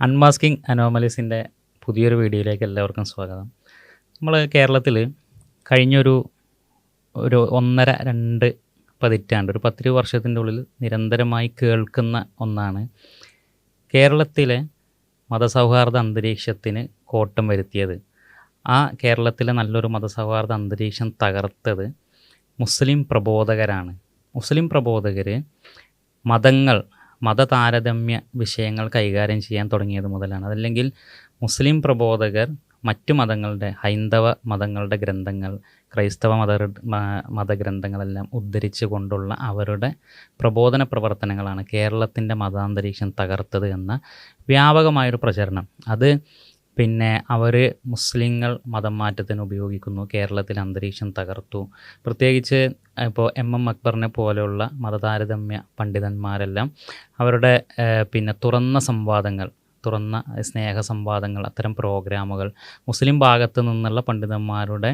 Unmasking അനോമലീസിൻ്റെ പുതിയൊരു വീഡിയോയിലേക്ക് എല്ലാവർക്കും സ്വാഗതം. നമ്മൾ കേരളത്തിൽ കഴിഞ്ഞൊരു ഒരു 1.5-2 പതിറ്റാണ്ട്, ഒരു 10 വർഷത്തിൻ്റെ ഉള്ളിൽ നിരന്തരമായി കേൾക്കുന്ന ഒന്നാണ് കേരളത്തിലെ മതസൗഹാർദ്ദ അന്തരീക്ഷത്തിന് കോട്ടം വരുത്തിയത്. ആ കേരളത്തിലെ നല്ലൊരു മതസൗഹാർദ്ദ അന്തരീക്ഷം തകർത്തത് മുസ്ലിം പ്രബോധകരാണ്. മുസ്ലിം പ്രബോധകർ മതതാരതമ്യ വിഷയങ്ങൾ കൈകാര്യം ചെയ്യാൻ തുടങ്ങിയത് മുതലാണ്. അതല്ലെങ്കിൽ മുസ്ലിം പ്രബോധകർ മറ്റു മതങ്ങളുടെ, ഹൈന്ദവ മതങ്ങളുടെ ഗ്രന്ഥങ്ങൾ, ക്രൈസ്തവ മതഗ്രന്ഥങ്ങളെല്ലാം ഉദ്ധരിച്ചു കൊണ്ടുള്ള അവരുടെ പ്രബോധന പ്രവർത്തനങ്ങളാണ് കേരളത്തിൻ്റെ മതാന്തരീക്ഷം തകർത്തത് എന്ന വ്യാപകമായൊരു പ്രചരണം. അത് അവർ മുസ്ലിങ്ങൾ മതം മാറ്റത്തിന് ഉപയോഗിക്കുന്നു, കേരളത്തിൽ അന്തരീക്ഷം തകർത്തു. പ്രത്യേകിച്ച് ഇപ്പോൾ എം അക്ബറിനെ പോലെയുള്ള മതതാരതമ്യ പണ്ഡിതന്മാരെല്ലാം അവരുടെ തുറന്ന സ്നേഹ സംവാദങ്ങൾ, അത്തരം പ്രോഗ്രാമുകൾ, മുസ്ലിം ഭാഗത്തു നിന്നുള്ള പണ്ഡിതന്മാരുടെ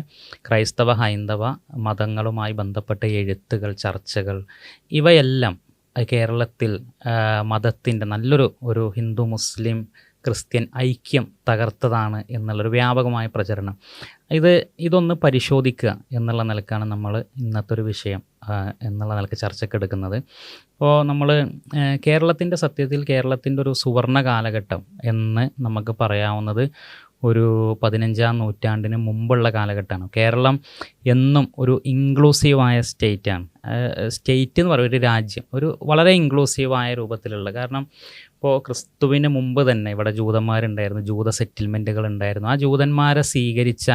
ക്രൈസ്തവ ഹൈന്ദവ മതങ്ങളുമായി ബന്ധപ്പെട്ട എഴുത്തുകൾ, ചർച്ചകൾ, ഇവയെല്ലാം കേരളത്തിൽ മതത്തിൻ്റെ നല്ലൊരു ഹിന്ദു മുസ്ലിം ക്രിസ്ത്യൻ ഐക്യം തകർത്തതാണ് എന്നുള്ളൊരു വ്യാപകമായ പ്രചരണം. ഇതൊന്ന് പരിശോധിക്കുക എന്നുള്ള നിലക്കാണ് നമ്മൾ ഇന്നത്തെ ഒരു വിഷയം എന്നുള്ള നിലക്ക് ചർച്ചയ്ക്കെടുക്കുന്നത്. അപ്പോൾ നമ്മൾ കേരളത്തിൻ്റെ ഒരു സുവർണ കാലഘട്ടം എന്ന് നമുക്ക് പറയാവുന്നത് ഒരു 15-ാം നൂറ്റാണ്ടിന് മുമ്പുള്ള കാലഘട്ടമാണ്. കേരളം എന്നും ഒരു ഇൻക്ലൂസീവായ സ്റ്റേറ്റാണ്. സ്റ്റേറ്റ് എന്ന് പറയുന്ന ഒരു രാജ്യം ഒരു വളരെ ഇൻക്ലൂസീവായ രൂപത്തിലുള്ള, കാരണം ഇപ്പോൾ ക്രിസ്തുവിന് മുമ്പ് തന്നെ ഇവിടെ ജൂതന്മാരുണ്ടായിരുന്നു, ജൂത സെറ്റിൽമെൻറ്റുകൾ ഉണ്ടായിരുന്നു. ആ ജൂതന്മാരെ സ്വീകരിച്ച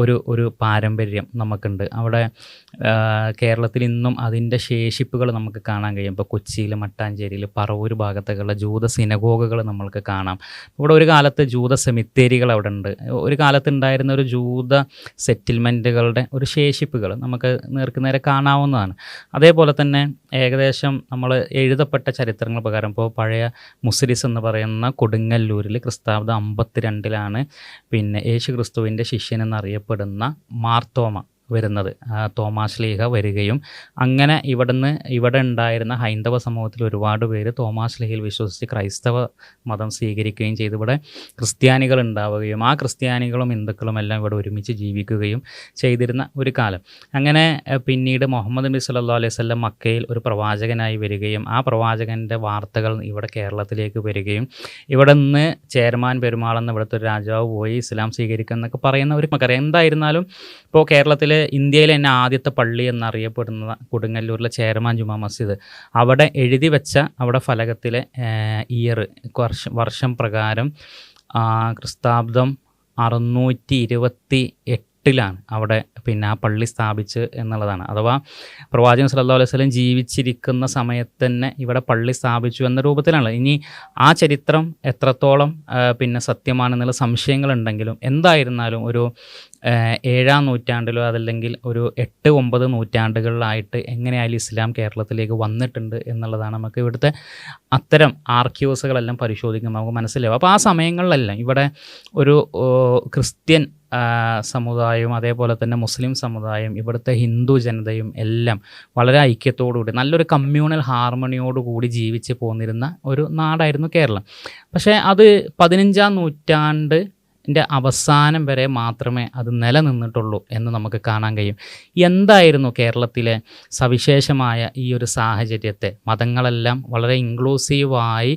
ഒരു പാരമ്പര്യം നമുക്കുണ്ട്. അവിടെ കേരളത്തിൽ ഇന്നും അതിൻ്റെ ശേഷിപ്പുകൾ നമുക്ക് കാണാൻ കഴിയും. ഇപ്പോൾ കൊച്ചിയിൽ, മട്ടാഞ്ചേരിയിൽ, പറവൂർ ഭാഗത്തൊക്കെയുള്ള ജൂത സിനഗോഗുകൾ നമ്മൾക്ക് കാണാം. ഇവിടെ ഒരു കാലത്ത് ജൂത സെമിത്തേരികൾ അവിടെ ഉണ്ട്. ഒരു കാലത്തുണ്ടായിരുന്ന ഒരു ജൂത സെറ്റിൽമെൻറ്റുകളുടെ ഒരു ശേഷിപ്പുകൾ നമുക്ക് നേർക്കുനേരെ കാണാവുന്നതാണ്. അതേപോലെ തന്നെ ഏകദേശം നമ്മൾ എഴുതപ്പെട്ട ചരിത്രങ്ങൾ പ്രകാരം ഇപ്പോൾ പഴയ മുസ്ലിസ് എന്ന് പറയുന്ന കൊടുങ്ങല്ലൂരിൽ ക്രിസ്താബ്ദം 52-ലാണ് യേശു ക്രിസ്തുവിൻ്റെ ശിഷ്യൻ എന്നറിയപ്പെടുന്ന മാർത്തോമ വരുന്നത്. തോമാശ്ലീഹ വരികയും അങ്ങനെ ഇവിടെ ഉണ്ടായിരുന്ന ഹൈന്ദവ സമൂഹത്തിൽ ഒരുപാട് പേര് തോമാശ്ലീഹയിൽ വിശ്വസിച്ച് ക്രൈസ്തവ മതം സ്വീകരിക്കുകയും ചെയ്ത് ഇവിടെ ക്രിസ്ത്യാനികൾ ഉണ്ടാവുകയും ആ ക്രിസ്ത്യാനികളും ഹിന്ദുക്കളും എല്ലാം ഇവിടെ ഒരുമിച്ച് ജീവിക്കുകയും ചെയ്തിരുന്ന ഒരു കാലം. അങ്ങനെ പിന്നീട് മുഹമ്മദ് നബി സല്ലല്ലാഹു അലൈഹി വസല്ലം മക്കയിൽ ഒരു പ്രവാചകനായി വരികയും ആ പ്രവാചകൻ്റെ വാർത്തകൾ ഇവിടെ കേരളത്തിലേക്ക് വരികയും ഇവിടെ നിന്ന് ചേരമാൻ പെരുമാളെന്ന് ഇവിടുത്തെ ഒരു രാജാവ് പോയി ഇസ്ലാം സ്വീകരിക്കുക എന്നൊക്കെ പറയുന്നവർ നമുക്കറിയാം. എന്തായിരുന്നാലും ഇപ്പോൾ കേരളത്തിൽ ഇന്ത്യയിലെ തന്നെ ആദ്യത്തെ പള്ളി എന്നറിയപ്പെടുന്ന കൊടുങ്ങല്ലൂരിലെ ചേരമാൻ ജുമാ മസ്ജിദ്, അവിടെ എഴുതി വെച്ച അവിടെ ഫലകത്തിലെ വർഷം പ്രകാരം ക്രിസ്താബ്ദം 628-ലാണ് അവിടെ ആ പള്ളി സ്ഥാപിച്ച് എന്നുള്ളതാണ്. അഥവാ പ്രവാചകൻ സല്ലല്ലാഹു അലൈഹി വസല്ലം ജീവിച്ചിരിക്കുന്ന സമയത്ത് തന്നെ ഇവിടെ പള്ളി സ്ഥാപിച്ചു എന്ന രൂപത്തിലാണ്. ഇനി ആ ചരിത്രം എത്രത്തോളം സത്യമാണെന്നുള്ള സംശയങ്ങളുണ്ടെങ്കിലും എന്തായിരുന്നാലും ഒരു 7-ാം നൂറ്റാണ്ടിലോ അതല്ലെങ്കിൽ ഒരു 8-9 നൂറ്റാണ്ടുകളിലായിട്ട് എങ്ങനെയായാലും ഇസ്ലാം കേരളത്തിലേക്ക് വന്നിട്ടുണ്ട് എന്നുള്ളതാണ് നമുക്ക് ഇവിടുത്തെ അത്തരം ആർക്കൈവ്സുകളെല്ലാം പരിശോധിക്കുമ്പോൾ നമുക്ക് മനസ്സിലാവും. അപ്പോൾ ആ സമയങ്ങളിലെല്ലാം ഇവിടെ ഒരു ക്രിസ്ത്യൻ സമുദായവും അതേപോലെ തന്നെ മുസ്ലിം സമുദായം, ഇവിടുത്തെ ഹിന്ദു ജനതയും എല്ലാം വളരെ ഐക്യത്തോടുകൂടി നല്ലൊരു കമ്മ്യൂണൽ ഹാർമണിയോടുകൂടി ജീവിച്ച് പോന്നിരുന്ന ഒരു നാടായിരുന്നു കേരളം. പക്ഷേ അത് 15-ാം നൂറ്റാണ്ടിൻ്റെ അവസാനം വരെ മാത്രമേ അത് നിലനിന്നിട്ടുള്ളൂ എന്ന് നമുക്ക് കാണാൻ കഴിയും. എന്തായിരുന്നു കേരളത്തിലെ സവിശേഷമായ ഈ ഒരു സാഹചര്യത്തെ, മതങ്ങളെല്ലാം വളരെ ഇൻക്ലൂസീവായി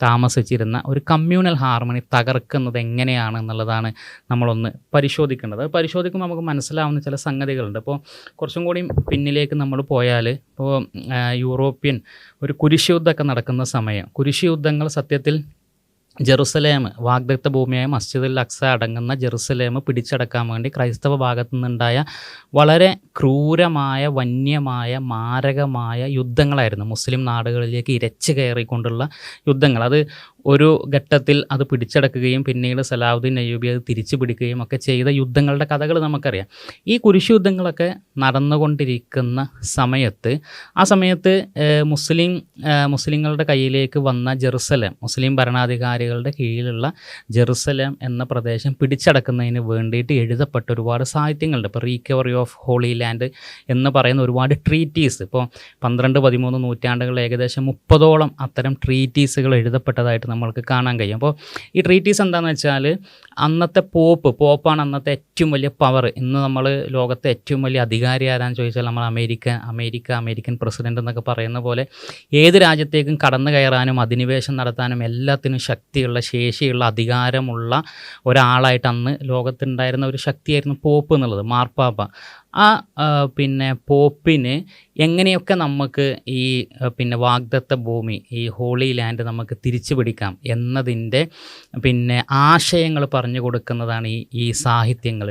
താമസിച്ചിരുന്ന ഒരു കമ്മ്യൂണൽ ഹാർമണി തകർക്കുന്നത് എങ്ങനെയാണ് എന്നുള്ളതാണ് നമ്മളൊന്ന് പരിശോധിക്കേണ്ടത്. അത് പരിശോധിക്കുമ്പോൾ നമുക്ക് മനസ്സിലാവുന്ന ചില സംഗതികളുണ്ട്. ഇപ്പോൾ കുറച്ചും കൂടി പിന്നിലേക്ക് നമ്മൾ പോയാൽ, ഇപ്പോൾ യൂറോപ്യൻ ഒരു കുരിശ് യുദ്ധമൊക്കെ നടക്കുന്ന സമയം, കുരിശ് യുദ്ധങ്ങൾ സത്യത്തിൽ ജെറുസലേം, വാഗ്ദത്ത ഭൂമിയായ മസ്ജിദുൽ അക്സ അടങ്ങുന്ന ജെറുസലേം പിടിച്ചടക്കാൻ വേണ്ടി ക്രൈസ്തവ ഭാഗത്തു നിന്നുണ്ടായ വളരെ ക്രൂരമായ, വന്യമായ, മാരകമായ യുദ്ധങ്ങളായിരുന്നു. മുസ്ലിം നാടുകളിലേക്ക് ഇരച്ചു കയറിക്കൊണ്ടുള്ള യുദ്ധങ്ങൾ. അത് ഒരു ഘട്ടത്തിൽ അത് പിടിച്ചടക്കുകയും പിന്നീട് സലാഹുദ്ദീൻ അയ്യൂബി അത് തിരിച്ചു പിടിക്കുകയും ഒക്കെ ചെയ്ത യുദ്ധങ്ങളുടെ കഥകൾ നമുക്കറിയാം. ഈ കുരിശ് യുദ്ധങ്ങളൊക്കെ നടന്നുകൊണ്ടിരിക്കുന്ന സമയത്ത്, ആ സമയത്ത് മുസ്ലിങ്ങളുടെ കയ്യിലേക്ക് വന്ന ജെറുസലേം, മുസ്ലിം ഭരണാധികാരികളുടെ കീഴിലുള്ള ജെറുസലേം എന്ന പ്രദേശം പിടിച്ചടക്കുന്നതിന് വേണ്ടിയിട്ട് എഴുതപ്പെട്ട ഒരുപാട് സാഹിത്യങ്ങളുണ്ട്. ഇപ്പോൾ റീകവറി ഓഫ് ഹോളി ലാൻഡ് എന്ന് പറയുന്ന ഒരുപാട് ട്രീറ്റീസ്, ഇപ്പോൾ 12-13 നൂറ്റാണ്ടുകളിൽ ഏകദേശം 30ഓളം അത്തരം ട്രീറ്റീസുകൾ എഴുതപ്പെട്ടതായിട്ട് നമ്മൾക്ക് കാണാൻ കഴിയും. അപ്പോൾ ഈ ട്രീറ്റീസ് എന്താണെന്ന് വെച്ചാൽ അന്നത്തെ പോപ്പാണ് അന്നത്തെ ഏറ്റവും വലിയ പവർ. ഇന്ന് നമ്മൾ ലോകത്തെ ഏറ്റവും വലിയ അധികാരി ആരാന്ന് ചോദിച്ചാൽ നമ്മൾ അമേരിക്കൻ പ്രസിഡൻ്റ് എന്നൊക്കെ പറയുന്ന പോലെ ഏത് രാജ്യത്തേക്കും കടന്നു കയറാനും അധിനിവേശം നടത്താനും എല്ലാത്തിനും ശക്തിയുള്ള, ശേഷിയുള്ള, അധികാരമുള്ള ഒരാളായിട്ട് അന്ന് ലോകത്തുണ്ടായിരുന്ന ഒരു ശക്തിയായിരുന്നു പോപ്പ് എന്നുള്ളത്, മാർപ്പാപ്പ. പിന്നെ പോപ്പിന് എങ്ങനെയൊക്കെ നമുക്ക് ഈ വാഗ്ദത്ത ഭൂമി, ഈ ഹോളി ലാൻഡ് നമുക്ക് തിരിച്ചു പിടിക്കാം എന്നതിൻ്റെ ആശയങ്ങൾ പറഞ്ഞു കൊടുക്കുന്നതാണ് ഈ സാഹിത്യങ്ങൾ,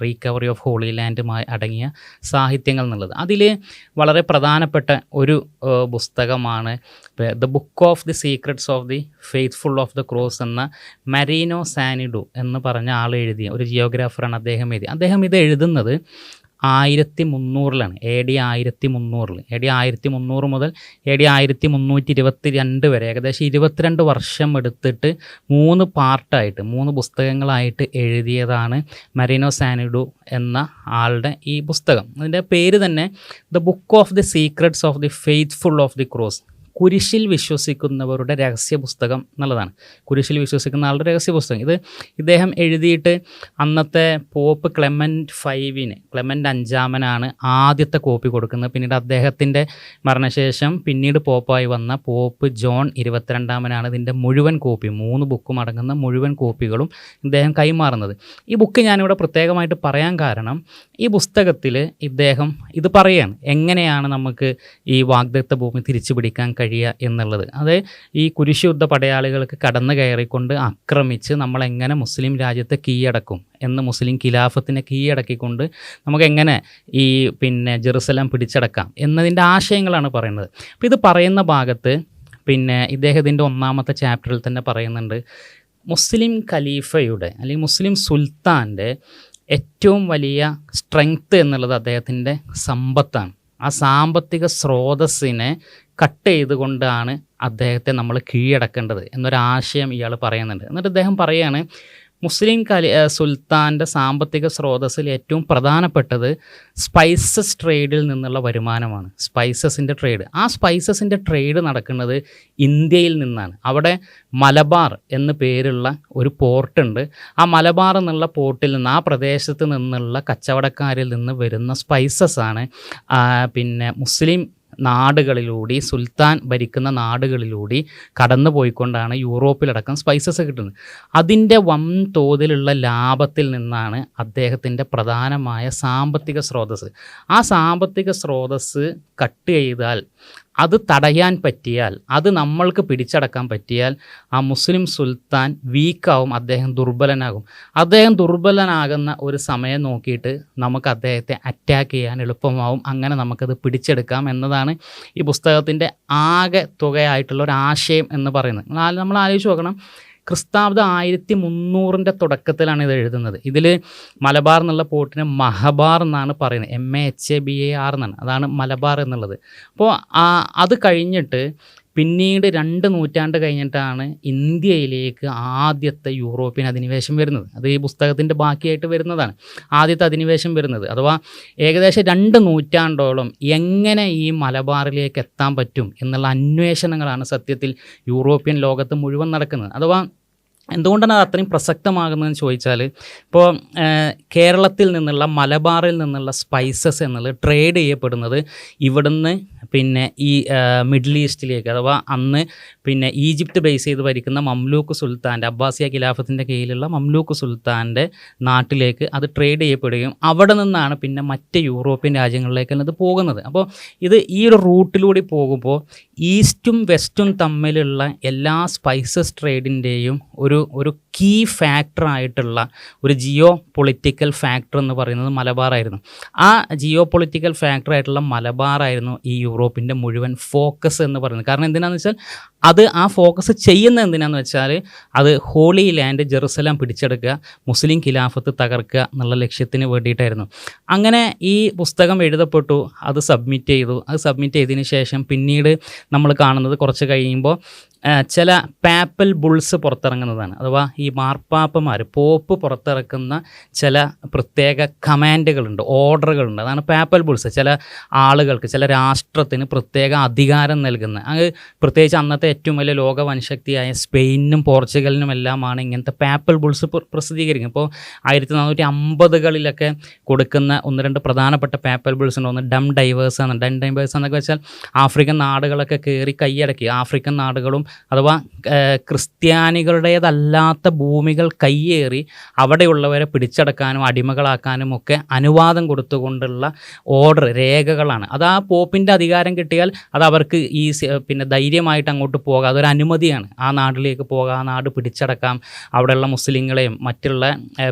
റീകവറി ഓഫ് ഹോളി ലാൻഡുമായി അടങ്ങിയ സാഹിത്യങ്ങൾ എന്നുള്ളത്. അതിൽ വളരെ പ്രധാനപ്പെട്ട ഒരു പുസ്തകമാണ് the book of the secrets of the faithful of the cross എന്ന മരീനോ സാനിഡു എന്ന് പറഞ്ഞ ആൾ എഴുതിയ ഒരു ജിയോഗ്രാഫറാണ് അദ്ദേഹം ഇത് എഴുതുന്നത് 1300 AD 1300. AD 1300 മുതൽ AD 1322 വരെ ഏകദേശം 22 വർഷം എടുത്തിട്ട് 3 പാർട്ടായിട്ട് 3 പുസ്തകങ്ങളായിട്ട് എഴുതിയതാണ് മരീനോ സാനിഡു എന്ന ആളുടെ ഈ പുസ്തകം. അതിൻ്റെ പേര് തന്നെ the book of the secrets of the faithful of the cross, കുരിശിൽ വിശ്വസിക്കുന്നവരുടെ രഹസ്യ പുസ്തകം എന്നുള്ളതാണ്. കുരിശിൽ വിശ്വസിക്കുന്ന ആളുടെ രഹസ്യ പുസ്തകം. ഇദ്ദേഹം എഴുതിയിട്ട് അന്നത്തെ പോപ്പ് ക്ലെമൻ്റ് അഞ്ചാമനാണ് ആദ്യത്തെ കോപ്പി കൊടുക്കുന്നത്. പിന്നീട് അദ്ദേഹത്തിൻ്റെ മരണശേഷം പിന്നീട് പോപ്പായി വന്ന പോപ്പ് ജോൺ 22 ഇതിൻ്റെ മുഴുവൻ കോപ്പി, 3 ബുക്കും അടങ്ങുന്ന മുഴുവൻ കോപ്പികളും ഇദ്ദേഹം കൈമാറുന്നത്. ഈ ബുക്ക് ഞാനിവിടെ പ്രത്യേകമായിട്ട് പറയാൻ കാരണം ഈ പുസ്തകത്തിൽ ഇദ്ദേഹം ഇത് പറയാണ് എങ്ങനെയാണ് നമുക്ക് ഈ വാഗ്ദത്ത ഭൂമി തിരിച്ചു പിടിക്കാൻ കഴിയുക എന്നുള്ളത്. അത് ഈ കുരിശുയുദ്ധ പടയാളികൾക്ക് കടന്നു കയറിക്കൊണ്ട് ആക്രമിച്ച് നമ്മളെങ്ങനെ മുസ്ലിം രാജ്യത്തെ കീഴടക്കും എന്ന്, മുസ്ലിം ഖിലാഫത്തിനെ കീഴടക്കിക്കൊണ്ട് നമുക്കെങ്ങനെ ഈ ജെറുസലേം പിടിച്ചടക്കാം എന്നതിൻ്റെ ആശയങ്ങളാണ് പറയുന്നത്. അപ്പോൾ ഇത് പറയുന്ന ഭാഗത്ത് ഇദ്ദേഹത്തിൻ്റെ 1ാമത്തെ ചാപ്റ്ററിൽ തന്നെ പറയുന്നുണ്ട്, മുസ്ലിം ഖലീഫയുടെ അല്ലെങ്കിൽ മുസ്ലിം സുൽത്താൻ്റെ ഏറ്റവും വലിയ സ്ട്രെങ്ത്ത് എന്നുള്ളത് അദ്ദേഹത്തിൻ്റെ സമ്പത്താണ്. ആ സാമ്പത്തിക സ്രോതസ്സിനെ കട്ട് ചെയ്തുകൊണ്ടാണ് അദ്ദേഹത്തെ നമ്മൾ കീഴടക്കേണ്ടത് എന്നൊരാശയം ഇയാൾ പറയുന്നുണ്ട്. എന്നിട്ട് അദ്ദേഹം പറയുകയാണ്, മുസ്ലിം സുൽത്താൻ്റെ സാമ്പത്തിക സ്രോതസ്സിൽ ഏറ്റവും പ്രധാനപ്പെട്ടത് സ്പൈസസ് ട്രേഡിൽ നിന്നുള്ള വരുമാനമാണ്. സ്പൈസസിൻ്റെ ട്രേഡ്. ആ സ്പൈസസിൻ്റെ ട്രേഡ് നടക്കുന്നത് ഇന്ത്യയിൽ നിന്നാണ്. അവിടെ മലബാർ എന്ന് പേരുള്ള ഒരു പോർട്ടുണ്ട്. ആ മലബാർ എന്നുള്ള പോർട്ടിൽ നിന്ന്, ആ പ്രദേശത്ത് നിന്നുള്ള കച്ചവടക്കാരിൽ നിന്ന് വരുന്ന സ്പൈസസാണ് മുസ്ലിം നാടുകളിലൂടെ, സുൽത്താൻ ഭരിക്കുന്ന നാടുകളിലൂടെ കടന്നു പോയിക്കൊണ്ടാണ് യൂറോപ്പിലടക്കം സ്പൈസസ് കിട്ടുന്നത്. അതിൻ്റെ വൻതോതിലുള്ള ലാഭത്തിൽ നിന്നാണ് അദ്ദേഹത്തിൻ്റെ പ്രധാനമായ സാമ്പത്തിക സ്രോതസ്സ്. ആ സാമ്പത്തിക സ്രോതസ്സ് കട്ട് ചെയ്താൽ, അത് തടയാൻ പറ്റിയാൽ, അത് നമ്മൾക്ക് പിടിച്ചടക്കാൻ പറ്റിയാൽ ആ മുസ്ലിം സുൽത്താൻ വീക്കാവും, അദ്ദേഹം ദുർബലനാകും. അദ്ദേഹം ദുർബലനാകുന്ന ഒരു സമയം നോക്കിയിട്ട് നമുക്ക് അദ്ദേഹത്തെ അറ്റാക്ക് ചെയ്യാൻ എളുപ്പമാവും. അങ്ങനെ നമുക്കത് പിടിച്ചെടുക്കാം എന്നതാണ് ഈ പുസ്തകത്തിൻ്റെ ആകെ തുകയായിട്ടുള്ള ഒരു ആശയം എന്ന് പറയുന്നത്. നമ്മൾ ആലോചിച്ച് നോക്കണം, ക്രിസ്താബ്ദം 1300 തുടക്കത്തിലാണ് ഇത് എഴുതുന്നത്. ഇതിൽ മലബാർ എന്നുള്ള പോർട്ടിന് മഹബാർ എന്നാണ് പറയുന്നത്, MAHBAR എന്നാണ്, അതാണ് മലബാർ എന്നുള്ളത്. അപ്പോൾ അത് കഴിഞ്ഞിട്ട് പിന്നീട് 2 നൂറ്റാണ്ട് കഴിഞ്ഞിട്ടാണ് ഇന്ത്യയിലേക്ക് ആദ്യത്തെ യൂറോപ്യൻ അധിനിവേശം വരുന്നത്. അത് ഈ പുസ്തകത്തിൻ്റെ ബാക്കിയായിട്ട് വരുന്നതാണ് ആദ്യത്തെ അധിനിവേശം വരുന്നത്. അഥവാ ഏകദേശം 2 നൂറ്റാണ്ടോളം എങ്ങനെ ഈ മലബാറിലേക്ക് എത്താൻ പറ്റും എന്നുള്ള അന്വേഷണങ്ങളാണ് സത്യത്തിൽ യൂറോപ്യൻ ലോകത്ത് മുഴുവൻ നടക്കുന്നത്. അഥവാ എന്തുകൊണ്ടാണ് അത് അത്രയും പ്രസക്തമാകുന്നതെന്ന് ചോദിച്ചാൽ, ഇപ്പോൾ കേരളത്തിൽ നിന്നുള്ള, മലബാറിൽ നിന്നുള്ള സ്പൈസസ് എന്നുള്ളത് ട്രേഡ് ചെയ്യപ്പെടുന്നത് ഇവിടുന്ന് ഈ മിഡിൽ ഈസ്റ്റിലേക്ക്, അഥവാ അന്ന് ഈജിപ്ത് ബേസ് ചെയ്ത് ഭരിക്കുന്ന മംലൂക്ക് സുൽത്താൻ്റെ, അബ്ബാസിയ ഖിലാഫത്തിൻ്റെ കീഴിലുള്ള മംലൂക്ക് സുൽത്താൻ്റെ നാട്ടിലേക്ക് അത് ട്രേഡ് ചെയ്യപ്പെടുകയും അവിടെ നിന്നാണ് മറ്റ് യൂറോപ്യൻ രാജ്യങ്ങളിലേക്കാണ് ഇത് പോകുന്നത്. അപ്പോൾ ഇത് ഈ ഒരു റൂട്ടിലൂടെ പോകുമ്പോൾ ഈസ്റ്റും വെസ്റ്റും തമ്മിലുള്ള എല്ലാ സ്പൈസസ് ട്രേഡിൻ്റെയും ഒരു കീ ഫാക്ടറായിട്ടുള്ള ഒരു ജിയോ പൊളിറ്റിക്കൽ ഫാക്ടർ എന്ന് പറയുന്നത് മലബാറായിരുന്നു. ആ ജിയോ പൊളിറ്റിക്കൽ ഫാക്ടറായിട്ടുള്ള മലബാറായിരുന്നു ഈ യൂറോപ്പിൻ്റെ മുഴുവൻ ഫോക്കസ് എന്ന് പറയുന്നത്. കാരണം എന്തിനാണെന്ന് വെച്ചാൽ അത് ആ ഫോക്കസ് ചെയ്യുന്നത് എന്തിനാണെന്ന് വെച്ചാൽ അത് ഹോളി ലാൻഡ് ജെറുസലേം പിടിച്ചെടുക്കുക, മുസ്ലിം ഖിലാഫത്ത് തകർക്കുക എന്നുള്ള ലക്ഷ്യത്തിന് വേണ്ടിയിട്ടായിരുന്നു. അങ്ങനെ ഈ പുസ്തകം എഴുതപ്പെട്ടു, അത് സബ്മിറ്റ് ചെയ്തു. അത് സബ്മിറ്റ് ചെയ്തതിന് ശേഷം പിന്നീട് നമ്മൾ കാണുന്നത് കുറച്ച് കഴിയുമ്പോൾ ചില പാപ്പൽ ബുൾസ് പുറത്തിറങ്ങുന്നതാണ്. എന്നുള്ളതാണ്. അഥവാ ഈ മാർപ്പാപ്പമാർ പോപ്പ് പുറത്തിറക്കുന്ന ചില പ്രത്യേക കമാൻഡുകളുണ്ട്, ഓർഡറുകളുണ്ട്. അതാണ് പാപ്പൽ ബുൾസ്. ചില ആളുകൾക്ക്, ചില രാഷ്ട്രത്തിന് പ്രത്യേക അധികാരം നൽകുന്ന, അത് പ്രത്യേകിച്ച് അന്നത്തെ ഏറ്റവും വലിയ ലോക വൻശക്തിയായ സ്പെയിനും പോർച്ചുഗലിനുമെല്ലാമാണ് ഇങ്ങനത്തെ പാപ്പൽ ബുൾസ് പ്രസിദ്ധീകരിക്കുന്നത്. ഇപ്പോൾ 1450കളിലൊക്കെ കൊടുക്കുന്ന ഒന്ന് രണ്ട് പ്രധാനപ്പെട്ട പാപ്പൽ ബുൾസ് ഉണ്ട്. ഒന്ന് ഡം ഡൈവേഴ്സ് ആണ്. ഡം ഡൈവേഴ്സ് എന്നൊക്കെ വെച്ചാൽ ആഫ്രിക്കൻ നാടുകളൊക്കെ കയറി കൈയടക്കി, ആഫ്രിക്കൻ നാടുകളും അഥവാ ക്രിസ്ത്യാനികളുടേതല്ലാത്ത ഭൂമികൾ കയ്യേറി അവിടെയുള്ളവരെ പിടിച്ചടക്കാനും അടിമകളാക്കാനും ഒക്കെ അനുവാദം കൊടുത്തുകൊണ്ടുള്ള ഓർഡർ, രേഖകളാണ്. അത് ആ പോപ്പിൻ്റെ അധികാരം കിട്ടിയാൽ അത് അവർക്ക് ഈ പിന്നെ ധൈര്യമായിട്ട് അങ്ങോട്ട് പോകാം. അതൊരു അനുമതിയാണ്. ആ നാട്ടിലേക്ക് പോകാം, ആ നാട് പിടിച്ചടക്കാം, അവിടെയുള്ള മുസ്ലിങ്ങളെയും മറ്റുള്ള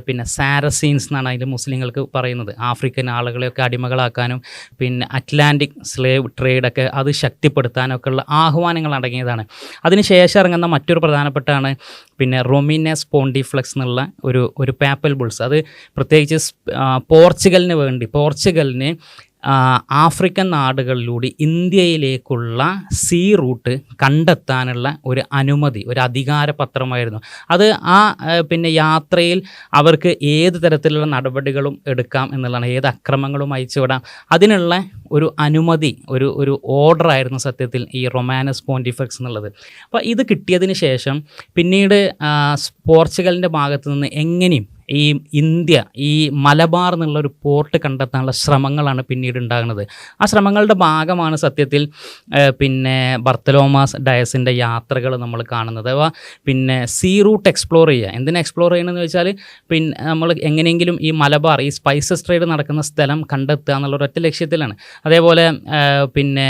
പിന്നെ സാരസീൻസ് എന്നാണ് അതിൽ മുസ്ലിങ്ങൾക്ക് പറയുന്നത്, ആഫ്രിക്കൻ ആളുകളെയൊക്കെ അടിമകളാക്കാനും പിന്നെ അറ്റ്ലാന്റിക് സ്ലേവ് ട്രേഡൊക്കെ അത് ശക്തിപ്പെടുത്താനൊക്കെ ഉള്ള ആഹ്വാനങ്ങൾ അടങ്ങിയതാണ്. അതിനുശേഷം ഇറങ്ങുന്ന മറ്റൊരു പ്രധാനപ്പെട്ടാണ് പിന്നെ റൊമിനസ് പോണ്ടിഫ്ലക്സ് എന്നുള്ള ഒരു പാപ്പൽ ബുൾസ്. അത് പ്രത്യേകിച്ച് പോർച്ചുഗലിന് ആഫ്രിക്കൻ നാടുകളിലൂടെ ഇന്ത്യയിലേക്കുള്ള സീ റൂട്ട് കണ്ടെത്താനുള്ള ഒരു അനുമതി, ഒരു അധികാരപത്രമായിരുന്നു അത്. ആ പിന്നെ യാത്രയിൽ അവർക്ക് ഏത് തരത്തിലുള്ള നടപടികളും എടുക്കാം എന്നുള്ളതാണ്, ഏത് അക്രമങ്ങളും അയച്ചുവിടാം, അതിനുള്ള ഒരു അനുമതി, ഒരു ഓർഡറായിരുന്നു സത്യത്തിൽ ഈ റൊമാനസ് പോണ്ടിഫ്ലക്സ് എന്നുള്ളത്. അപ്പോൾ ഇത് കിട്ടിയതിന് ശേഷം പിന്നീട് പോർച്ചുഗലിൻ്റെ ഭാഗത്തു നിന്ന് എങ്ങനെയും ഈ ഇന്ത്യ, ഈ മലബാർ എന്നുള്ളൊരു പോർട്ട് കണ്ടെത്താനുള്ള ശ്രമങ്ങളാണ് പിന്നീട് ഉണ്ടാകുന്നത്. ആ ശ്രമങ്ങളുടെ ഭാഗമാണ് സത്യത്തിൽ പിന്നെ ബർത്തലോമാസ് ഡയസിൻ്റെ യാത്രകൾ നമ്മൾ കാണുന്നത്. പിന്നെ സീ റൂട്ട് എക്സ്പ്ലോർ ചെയ്യുക. എന്തിനാ എക്സ്പ്ലോർ ചെയ്യണമെന്ന് വെച്ചാൽ പിന്നെ നമ്മൾ എങ്ങനെയെങ്കിലും ഈ മലബാർ, ഈ സ്പൈസസ് ട്രേഡ് നടക്കുന്ന സ്ഥലം കണ്ടെത്തുക എന്നുള്ള ഒരൊറ്റ ലക്ഷ്യത്തിലാണ്. അതേപോലെ പിന്നെ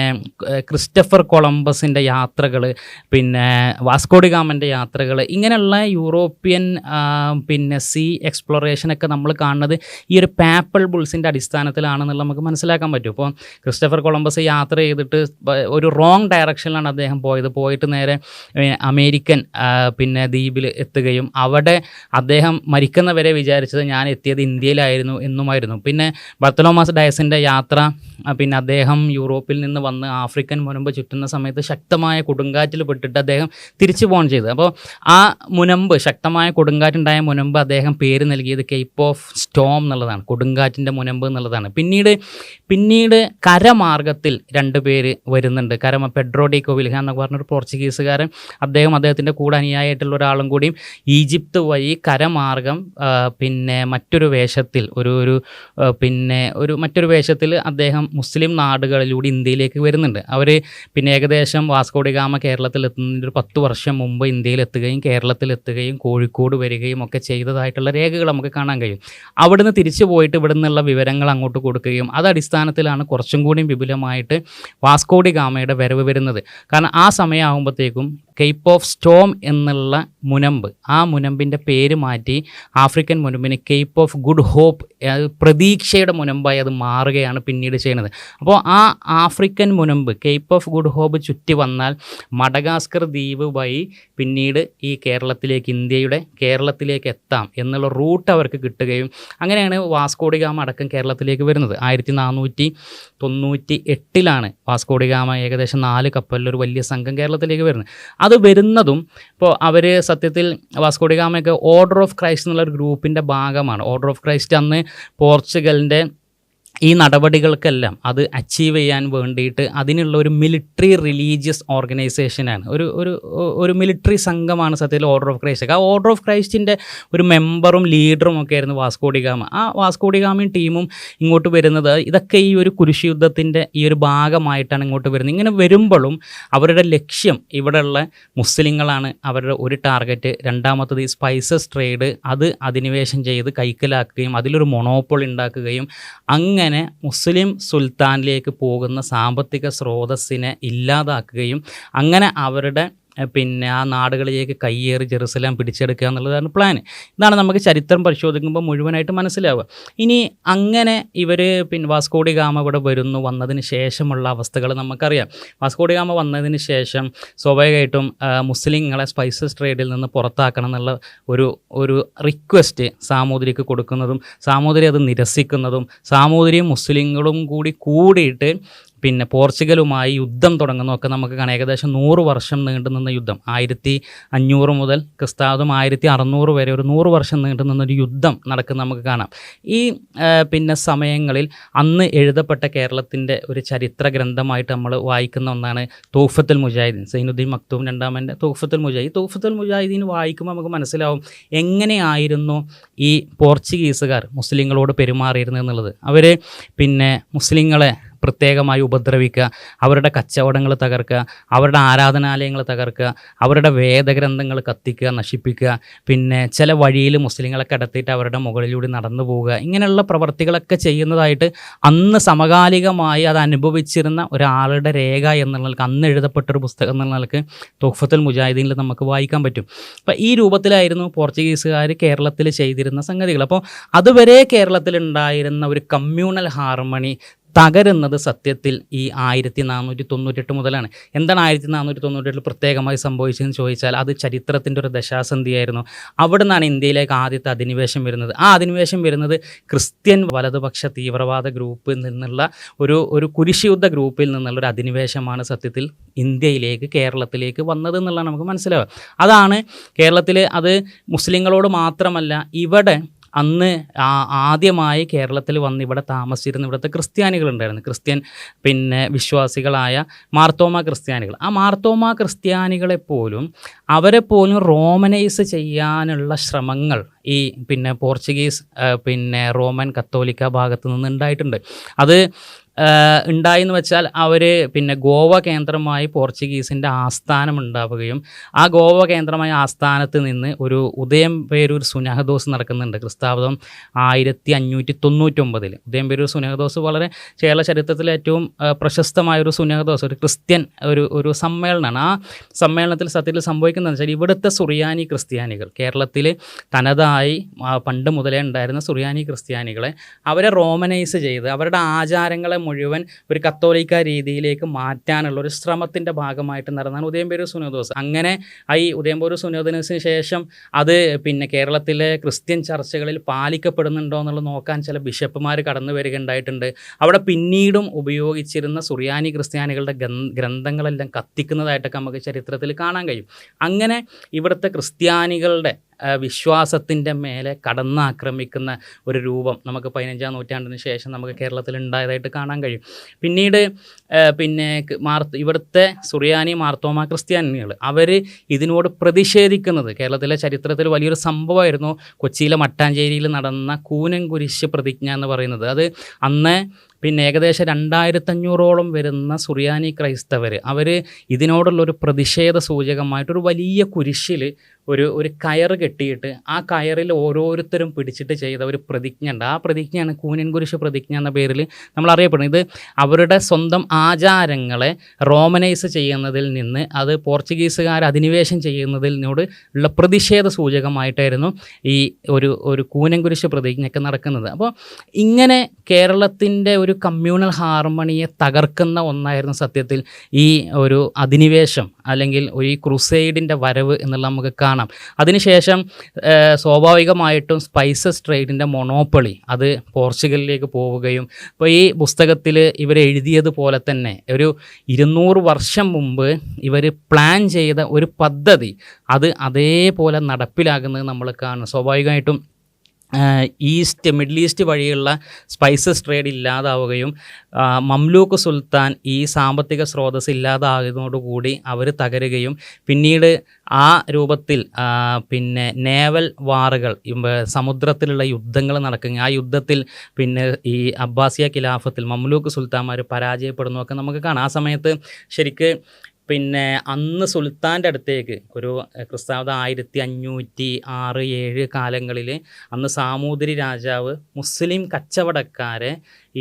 ക്രിസ്റ്റഫർ കൊളംബസിൻ്റെ യാത്രകൾ, പിന്നെ വാസ്കോഡിഗാമൻ്റെ യാത്രകൾ, ഇങ്ങനെയുള്ള യൂറോപ്യൻ പിന്നെ സീ എക്സ്പ്ലോറേഷനൊക്കെ നമ്മൾ കാണുന്നത് ഈ ഒരു പാപ്പൽ ബുൾസിൻ്റെ അടിസ്ഥാനത്തിലാണെന്നുള്ള നമുക്ക് മനസ്സിലാക്കാൻ പറ്റും. ഇപ്പോൾ ക്രിസ്റ്റഫർ കൊളംബസ് യാത്ര ചെയ്തിട്ട് ഒരു റോങ് ഡയറക്ഷനിലാണ് അദ്ദേഹം പോയിട്ട് നേരെ അമേരിക്കൻ പിന്നെ ദ്വീപിൽ എത്തുകയും അവിടെ അദ്ദേഹം മരിക്കുന്നവരെ വിചാരിച്ചത് ഞാൻ എത്തിയത് ഇന്ത്യയിലായിരുന്നു എന്നുമായിരുന്നു. പിന്നെ ബർത്തലോമാസ് ഡയസിൻ്റെ യാത്ര, പിന്നെ അദ്ദേഹം യൂറോപ്പിൽ നിന്ന് വന്ന് ആഫ്രിക്കൻ മുനമ്പ് ചുറ്റുന്ന സമയത്ത് ശക്തമായ കൊടുങ്കാറ്റിൽ പെട്ടിട്ട് അദ്ദേഹം തിരിച്ചു പോകാൻ ചെയ്തത്. അപ്പോൾ ആ മുനമ്പ്, ശക്തമായ കൊടുങ്കാറ്റുണ്ടായ മുനമ്പ് അദ്ദേഹം പേര് നൽകിയത് കേപ്പ് ഓഫ് സ്റ്റോം എന്നുള്ളതാണ്, കൊടുങ്കാറ്റിൻ്റെ മുനമ്പ് എന്നുള്ളതാണ്. പിന്നീട് കരമാർഗത്തിൽ രണ്ട് പേര് വരുന്നുണ്ട്. പെഡ്രോ ഡി കൊവിൽഹ എന്നൊക്കെ പറഞ്ഞൊരു പോർച്ചുഗീസുകാരൻ, അദ്ദേഹത്തിൻ്റെ കൂടെ അനുയായിട്ടുള്ള ഒരാളും കൂടിയും ഈജിപ്ത് വഴി കരമാർഗം പിന്നെ മറ്റൊരു വേഷത്തിൽ മറ്റൊരു വേഷത്തിൽ അദ്ദേഹം മുസ്ലിം നാടുകളിലൂടെ ഇന്ത്യയിലേക്ക് വരുന്നുണ്ട്. അവർ പിന്നെ ഏകദേശം വാസ്കോഡിഗാമ കേരളത്തിലെത്തുന്നതിൻ്റെ ഒരു 10 വർഷം മുമ്പ് ഇന്ത്യയിലെത്തുകയും കേരളത്തിലെത്തുകയും കോഴിക്കോട് വരികയും ഒക്കെ ചെയ്തതായിട്ടുള്ള രേഖകൾ നമുക്ക് കാണാൻ കഴിയും. അവിടുന്ന് തിരിച്ചു പോയിട്ട് ഇവിടെ നിന്നുള്ള വിവരങ്ങൾ അങ്ങോട്ട് കൊടുക്കുകയും അത് അടിസ്ഥാനത്തിലാണ് കുറച്ചും കൂടി വിപുലമായിട്ട് വാസ്കോഡിഗാമയുടെ വരവ് വരുന്നത്. കാരണം ആ സമയമാകുമ്പോഴത്തേക്കും കേപ്പ് ഓഫ് സ്റ്റോം എന്നുള്ള മുനമ്പ്, ആ മുനമ്പിൻ്റെ പേര് മാറ്റി ആഫ്രിക്കൻ മുനമ്പിന് കേപ്പ് ഓഫ് ഗുഡ് ഹോപ്പ്, പ്രതീക്ഷയുടെ മുനമ്പായി അത് മാറുകയാണ് പിന്നീട് ചെയ്യുന്നത്. അപ്പോൾ ആ ആഫ്രിക്കൻ മുനമ്പ് കേപ്പ് ഓഫ് ഗുഡ് ഹോപ്പ് ചുറ്റി വന്നാൽ മഡഗാസ്കർ ദ്വീപ് വഴി പിന്നീട് ഈ ഇന്ത്യയുടെ കേരളത്തിലേക്ക് എത്താം എന്നുള്ള റൂട്ട് അവർക്ക് കിട്ടുകയും അങ്ങനെയാണ് വാസ്കോഡിഗാമ അടക്കം കേരളത്തിലേക്ക് വരുന്നത്. 1498 വാസ്കോഡിഗാമ ഏകദേശം 4 കപ്പലിലൊരു വലിയ സംഘം കേരളത്തിലേക്ക് വരുന്നത്. അത് വരുന്നതും ഇപ്പോൾ അവർ സത്യത്തിൽ വാസ്കോഡിഗാമയൊക്കെ ഓർഡർ ഓഫ് ക്രൈസ്റ്റ് എന്നുള്ള ഒരു ഗ്രൂപ്പിൻ്റെ ഭാഗമാണ്. ഓർഡർ ഓഫ് ക്രൈസ്റ്റ് അന്ന് പോർച്ചുഗലിൻ്റെ ഈ നടപടികൾക്കെല്ലാം അത് അച്ചീവ് ചെയ്യാൻ വേണ്ടിയിട്ട് അതിനുള്ള ഒരു മിലിറ്ററി റിലീജിയസ് ഓർഗനൈസേഷനാണ്, ഒരു മിലിറ്ററി സംഘമാണ് സത്യത്തിൽ ഓർഡർ ഓഫ് ക്രൈസ്റ്റ്. ആ ഓർഡർ ഓഫ് ക്രൈസ്റ്റിൻ്റെ ഒരു മെമ്പറും ലീഡറും ഒക്കെ ആയിരുന്നു വാസ്കോഡിഗാമ. ആ വാസ്കോഡിഗാമയും ടീമും ഇങ്ങോട്ട് വരുന്നത് ഇതൊക്കെ ഈ ഒരു കുരിശ് യുദ്ധത്തിൻ്റെ ഈ ഒരു ഭാഗമായിട്ടാണ് ഇങ്ങോട്ട് വരുന്നത്. ഇങ്ങനെ വരുമ്പോഴും അവരുടെ ലക്ഷ്യം ഇവിടെയുള്ള മുസ്ലിങ്ങളാണ് അവരുടെ ഒരു ടാർഗറ്റ്. രണ്ടാമത്തത് ഈ സ്പൈസസ് ട്രേഡ്, അത് അധിനിവേശം ചെയ്ത് കൈക്കലാക്കുകയും അതിലൊരു മൊണോപ്പൊളി ഉണ്ടാക്കുകയും അങ്ങനെ മുസ്ലിം സുൽത്താനിലേക്ക് പോകുന്ന സാമ്പത്തിക സ്രോതസ്സിനെ ഇല്ലാതാക്കുകയും അങ്ങനെ അവരുടെ പിന്നെ ആ നാടുകളിലേക്ക് കയ്യേറി ജെറുസലേം പിടിച്ചെടുക്കുക എന്നുള്ളതാണ് പ്ലാൻ. ഇതാണ് നമുക്ക് ചരിത്രം പരിശോധിക്കുമ്പോൾ മുഴുവനായിട്ട് മനസ്സിലാവുക. ഇനി അങ്ങനെ ഇവർ പിന്നെ വാസ്കോഡിഗാമ ഇവിടെ വന്നതിന് ശേഷമുള്ള അവസ്ഥകൾ നമുക്കറിയാം. വാസ്കോഡിഗാമ വന്നതിന് ശേഷം സ്വാഭാവികമായിട്ടും മുസ്ലിങ്ങളെ സ്പൈസസ് ട്രേഡിൽ നിന്ന് പുറത്താക്കണം എന്നുള്ള ഒരു റിക്വസ്റ്റ് സാമൂതിരിക്ക് കൊടുക്കുന്നതും സാമൂതിരി അത് നിരസിക്കുന്നതും സാമൂതിരിയും മുസ്ലിങ്ങളും കൂടിയിട്ട് പിന്നെ പോർച്ചുഗലുമായി യുദ്ധം തുടങ്ങുന്നതൊക്കെ നമുക്ക് കാണാം. ഏകദേശം 100 വർഷം നീണ്ടു നിന്ന യുദ്ധം, 1500 മുതൽ ക്രിസ്താബ്ദം 1600 വരെ ഒരു 100 വർഷം നീണ്ടു നിന്നൊരു യുദ്ധം നടക്കുന്ന നമുക്ക് കാണാം. ഈ പിന്നെ സമയങ്ങളിൽ അന്ന് എഴുതപ്പെട്ട കേരളത്തിൻ്റെ ഒരു ചരിത്ര ഗ്രന്ഥമായിട്ട് നമ്മൾ വായിക്കുന്ന ഒന്നാണ് തൗഫത്തുൽ മുജാഹിദീൻ, സൈനുദ്ദീൻ മക്തൂം രണ്ടാമൻ്റെ തൗഫത്തുൽ മുജാഹിദീൻ. തൗഫത്തുൽ മുജാഹിദീൻ വായിക്കുമ്പോൾ നമുക്ക് മനസ്സിലാവും എങ്ങനെയായിരുന്നു ഈ പോർച്ചുഗീസുകാർ മുസ്ലിങ്ങളോട് പെരുമാറിയിരുന്നത് എന്നുള്ളത്. അവർ പിന്നെ മുസ്ലിങ്ങളെ പ്രത്യേകമായി ഉപദ്രവിക്കുക, അവരുടെ കച്ചവടങ്ങൾ തകർക്കുക, അവരുടെ ആരാധനാലയങ്ങൾ തകർക്കുക, അവരുടെ വേദഗ്രന്ഥങ്ങൾ കത്തിക്കുക, നശിപ്പിക്കുക, പിന്നെ ചില വഴിയിൽ മുസ്ലിങ്ങളെ കടത്തിയിട്ട് അവരുടെ മുകളിലൂടെ നടന്നു പോവുക, ഇങ്ങനെയുള്ള പ്രവർത്തികളൊക്കെ ചെയ്യുന്നതായിട്ട് അന്ന് സമകാലികമായി അത് അനുഭവിച്ചിരുന്ന ഒരാളുടെ രേഖ എന്നുള്ള നിലക്ക്, അന്ന് എഴുതപ്പെട്ടൊരു പുസ്തകം എന്നുള്ള നിലക്ക് തൗഫത്തുൽ മുജാഹിദീനിൽ നമുക്ക് വായിക്കാൻ പറ്റും. അപ്പോൾ ഈ രൂപത്തിലായിരുന്നു പോർച്ചുഗീസുകാർ കേരളത്തിൽ ചെയ്തിരുന്ന സംഗതികൾ. അപ്പോൾ അതുവരെ കേരളത്തിലുണ്ടായിരുന്ന ഒരു കമ്മ്യൂണൽ ഹാർമണി തകരുന്നത് സത്യത്തിൽ ഈ 1498 മുതലാണ്. എന്താണ് 1498 പ്രത്യേകമായി സംഭവിച്ചതെന്ന് ചോദിച്ചാൽ അത് ചരിത്രത്തിൻ്റെ ഒരു ദശാസന്ധിയായിരുന്നു. അവിടെ നിന്നാണ് ഇന്ത്യയിലേക്ക് ആദ്യത്തെ അധിനിവേശം വരുന്നത്. ആ അധിനിവേശം വരുന്നത് ക്രിസ്ത്യൻ വലതുപക്ഷ തീവ്രവാദ ഗ്രൂപ്പിൽ നിന്നുള്ള ഒരു കുരിശുയുദ്ധ ഗ്രൂപ്പിൽ നിന്നുള്ള ഒരു അധിനിവേശമാണ് സത്യത്തിൽ ഇന്ത്യയിലേക്ക്, കേരളത്തിലേക്ക് വന്നത് എന്നുള്ളതാണ് നമുക്ക് മനസ്സിലാവുക. അതാണ് കേരളത്തിൽ അത് മുസ്ലിങ്ങളോട് മാത്രമല്ല, ഇവിടെ അന്ന് ആദ്യമായി കേരളത്തിൽ വന്ന് ഇവിടെ താമസിച്ചിരുന്ന ഇവിടുത്തെ ക്രിസ്ത്യാനികളുണ്ടായിരുന്നു, ക്രിസ്ത്യൻ പിന്നെ വിശ്വാസികളായ മാർത്തോമ ക്രിസ്ത്യാനികൾ. ആ മാർത്തോമ ക്രിസ്ത്യാനികളെപ്പോലും അവരെപ്പോലും റോമനൈസ് ചെയ്യാനുള്ള ശ്രമങ്ങൾ ഈ പിന്നെ പോർച്ചുഗീസ് പിന്നെ റോമൻ കത്തോലിക്ക ഭാഗത്തു നിന്ന് ഉണ്ടായിട്ടുണ്ട്. അത് ഉണ്ടായെന്ന് വെച്ചാൽ അവർ പിന്നെ ഗോവ കേന്ദ്രമായി പോർച്ചുഗീസിൻ്റെ ആസ്ഥാനം ഉണ്ടാവുകയും ആ ഗോവ കേന്ദ്രമായ ആസ്ഥാനത്ത് നിന്ന് ഒരു ഉദയംപേരൂർ സുനഹദോസ് നടക്കുന്നുണ്ട് ക്രിസ്താബ്ദം 1599. ഉദയംപേരൂർ സുനഹദോസ് വളരെ കേരള ചരിത്രത്തിലെ ഏറ്റവും പ്രശസ്തമായൊരു സുനഹദോസ്, ഒരു ക്രിസ്ത്യൻ ഒരു സമ്മേളനമാണ്. ആ സമ്മേളനത്തിൽ സത്യത്തിൽ സംഭവിക്കുന്നതെന്ന് വെച്ചാൽ ഇവിടുത്തെ സുറിയാനി ക്രിസ്ത്യാനികൾ, കേരളത്തിൽ തനതായി പണ്ട് മുതലേ ഉണ്ടായിരുന്ന സുറിയാനി ക്രിസ്ത്യാനികളെ അവരെ റോമനൈസ് ചെയ്ത് അവരുടെ ആചാരങ്ങളെ മുഴുവൻ ഒരു കത്തോലിക്ക രീതിയിലേക്ക് മാറ്റാനുള്ള ഒരു ശ്രമത്തിൻ്റെ ഭാഗമായിട്ട് നടന്നാണ് ഉദയംപേരൂർ സുനഹദോസ്. അങ്ങനെ ഈ ഉദയംപേരൂർ സുനഹദോസിന് ശേഷം അത് പിന്നെ കേരളത്തിലെ ക്രിസ്ത്യൻ ചർച്ചകളിൽ പാലിക്കപ്പെടുന്നുണ്ടോ എന്നുള്ളത് നോക്കാൻ ചില ബിഷപ്പുമാർ കടന്നു വരികയുണ്ടായിട്ടുണ്ട്. അവിടെ പിന്നീടും ഉപയോഗിച്ചിരുന്ന സുറിയാനി ക്രിസ്ത്യാനികളുടെ ഗ്രന്ഥങ്ങളെല്ലാം കത്തിക്കുന്നതായിട്ടൊക്കെ നമുക്ക് ചരിത്രത്തിൽ കാണാൻ കഴിയും. അങ്ങനെ ഇവിടുത്തെ ക്രിസ്ത്യാനികളുടെ വിശ്വാസത്തിൻ്റെ മേലെ കടന്നാക്രമിക്കുന്ന ഒരു രൂപം നമുക്ക് 15-ാം നൂറ്റാണ്ടിന് ശേഷം നമുക്ക് കേരളത്തിൽ ഉണ്ടായതായിട്ട് കാണാൻ കഴിയും. പിന്നീട് പിന്നെ ഇവിടുത്തെ സുറിയാനി മാർത്തോമ ക്രിസ്ത്യാനികൾ അവർ ഇതിനോട് പ്രതിഷേധിക്കുന്നത് കേരളത്തിലെ ചരിത്രത്തിൽ വലിയൊരു സംഭവമായിരുന്നു. കൊച്ചിയിലെ മട്ടാഞ്ചേരിയിൽ നടന്ന കൂനൻകുരിശ് പ്രതിജ്ഞ എന്ന് പറയുന്നത്. അത് അന്ന് പിന്നെ ഏകദേശം 2500ഓളം വരുന്ന സുറിയാനി ക്രൈസ്തവർ അവർ ഇതിനോടുള്ളൊരു പ്രതിഷേധ സൂചകമായിട്ടൊരു വലിയ കുരിശിൽ ഒരു കയറ് കെട്ടിയിട്ട് ആ കയറിൽ ഓരോരുത്തരും പിടിച്ചിട്ട് ചെയ്ത ഒരു പ്രതിജ്ഞ ഉണ്ട്. ആ പ്രതിജ്ഞയാണ് കൂനൻകുരിശ് പ്രതിജ്ഞ എന്ന പേരിൽ നമ്മൾ അറിയപ്പെടുന്നത്. ഇത് അവരുടെ സ്വന്തം ആചാരങ്ങളെ റോമനൈസ് ചെയ്യുന്നതിൽ നിന്ന് അത് പോർച്ചുഗീസുകാർ അധിനിവേശം ചെയ്യുന്നതിനോട് ഉള്ള പ്രതിഷേധ സൂചകമായിട്ടായിരുന്നു ഈ ഒരു കൂനൻകുരിശ് പ്രതിജ്ഞയൊക്കെ നടക്കുന്നത്. അപ്പോൾ ഇങ്ങനെ കേരളത്തിൻ്റെ ഒരു കമ്മ്യൂണൽ ഹാർമണിയെ തകർക്കുന്ന ഒന്നായിരുന്നു സത്യത്തിൽ ഈ ഒരു അധിനിവേശം അല്ലെങ്കിൽ ഈ ക്രുസൈഡിൻ്റെ വരവ് എന്നുള്ള നമുക്ക് കാണാം. അതിനുശേഷം സ്വാഭാവികമായിട്ടും സ്പൈസസ് ട്രേഡിൻ്റെ മൊണോപ്പൊളി അത് പോർച്ചുഗലിലേക്ക് പോവുകയും, ഇപ്പോൾ ഈ പുസ്തകത്തിൽ ഇവർ എഴുതിയതുപോലെ തന്നെ ഒരു 200 വർഷം മുമ്പ് ഇവർ പ്ലാൻ ചെയ്ത ഒരു പദ്ധതി അത് അതേപോലെ നടപ്പിലാകുന്നത് നമ്മൾ കാണും. സ്വാഭാവികമായിട്ടും മിഡിൽ ഈസ്റ്റ് വഴിയുള്ള സ്പൈസസ് ട്രേഡ് ഇല്ലാതാവുകയും മംലൂക്ക് സുൽത്താൻ ഈ സാമ്പത്തിക സ്രോതസ് ഇല്ലാതാകുന്നതോടുകൂടി അവർ തകരുകയും പിന്നീട് ആ രൂപത്തിൽ പിന്നെ നേവൽ വാറുകൾ സമുദ്രത്തിലുള്ള യുദ്ധങ്ങൾ നടക്കുകയും ആ യുദ്ധത്തിൽ പിന്നെ ഈ അബ്ബാസിയ ഖിലാഫത്തിൽ മംലൂക്ക് സുൽത്താന്മാർ പരാജയപ്പെടുന്നതൊക്കെ നമുക്ക് കാണാം. ആ സമയത്ത് ശരിക്ക് പിന്നെ അന്ന് സുൽത്താൻ്റെ അടുത്തേക്ക് ഒരു ക്രിസ്താബ്ദം 1506-7 കാലങ്ങളിൽ അന്ന് സാമൂതിരി രാജാവ് മുസ്ലിം കച്ചവടക്കാരെ